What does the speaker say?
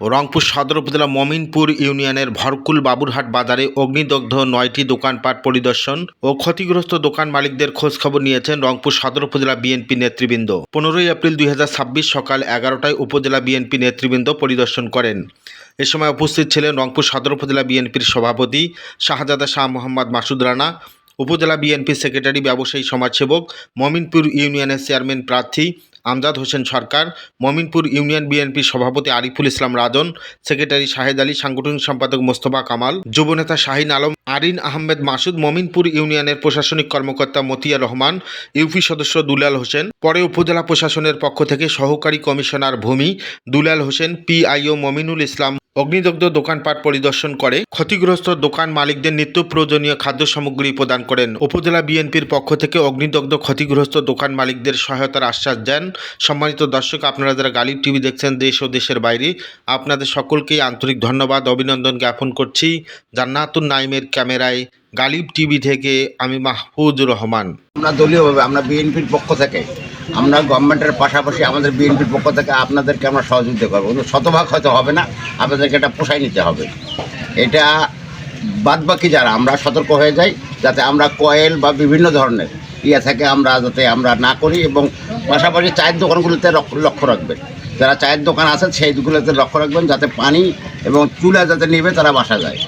রংপুর সদর উপজেলা মমিনপুর ইউনিয়নের ভরকুল বাবুরহাট বাজারে অগ্নিদগ্ধ ৯টি দোকানপাট পরিদর্শন ও ক্ষতিগ্রস্ত দোকান মালিকদের খোঁজখবর নিয়েছেন রংপুর সদর উপজেলা বিএনপি নেতৃবৃন্দ। ১৫ই এপ্রিল ২০২৬ সকাল ১১টায় উপজেলা বিএনপি নেতৃবৃন্দ পরিদর্শন করেন। এ সময় উপস্থিত ছিলেন রংপুর সদর উপজেলা বিএনপির সভাপতি শাহজাদা শাহ মোহাম্মদ মাসুদ রানা, উপজেলা বিএনপি সেক্রেটারি ব্যবসায়ী সমাজসেবক, মমিনপুর ইউনিয়নের চেয়ারম্যান প্রার্থী আমজাদ হোসেন সরকার, মমিনপুর ইউনিয়ন বিএনপি সভাপতি আরিফুল ইসলাম রাজন, সেক্রেটারি শাহেদ আলী, সাংগঠনিক সম্পাদক মোস্তফা কামাল, যুবনেতা শাহিন আলম, আরিন আহমেদ মাসুদ, মমিনপুর ইউনিয়নের প্রশাসনিক কর্মকর্তা মতিয়া রহমান, ইউপি সদস্য দুলাল হোসেন। পরে উপজেলা প্রশাসনের পক্ষ থেকে সহকারী কমিশনার ভূমি দুলাল হোসেন, পিআইও মমিনুল ইসলাম অগ্নিদগ্ধ দোকানপাট পরিদর্শন করে ক্ষতিগ্রস্ত দোকান মালিকদের নিত্য প্রয়োজনীয় খাদ্য সামগ্রী প্রদান করেন। উপজেলা বিএনপির পক্ষ থেকে অগ্নিদগ্ধ ক্ষতিগ্রস্ত দোকান মালিকদের সহায়তার আশ্বাস দেন। সম্মানিত দর্শক, আপনারা যারা গালিব টিভি দেখছেন দেশ ও দেশের বাইরে, আপনাদের সকলকেই আন্তরিক ধন্যবাদ, অভিনন্দন জ্ঞাপন করছি। জান্নাতুন নাইমের ক্যামেরায় গালিব টিভি থেকে আমি মাহফুজুর রহমান। আমরা দলীয়ভাবে আমরা বিএনপির পক্ষ থেকে আমরা গভর্নমেন্টের পাশাপাশি আমাদের বিএনপির পক্ষ থেকে আপনাদেরকে আমরা সহযোগিতা করবো। কিন্তু শতভাগ হয়তো হবে না, আপনাদেরকে এটা পোষায় নিতে হবে। এটা বাদবাকি যারা আমরা সতর্ক হয়ে যাই, যাতে আমরা কয়েল বা বিভিন্ন ধরনের থেকে আমরা যাতে আমরা না করি, এবং পাশাপাশি চায়ের দোকানগুলোতে লক্ষ্য রাখবেন। যারা চায়ের দোকান আছে সেইগুলোতে লক্ষ্য রাখবেন, যাতে পানি এবং চুলা যাতে নেবে তারা বাসা যায়।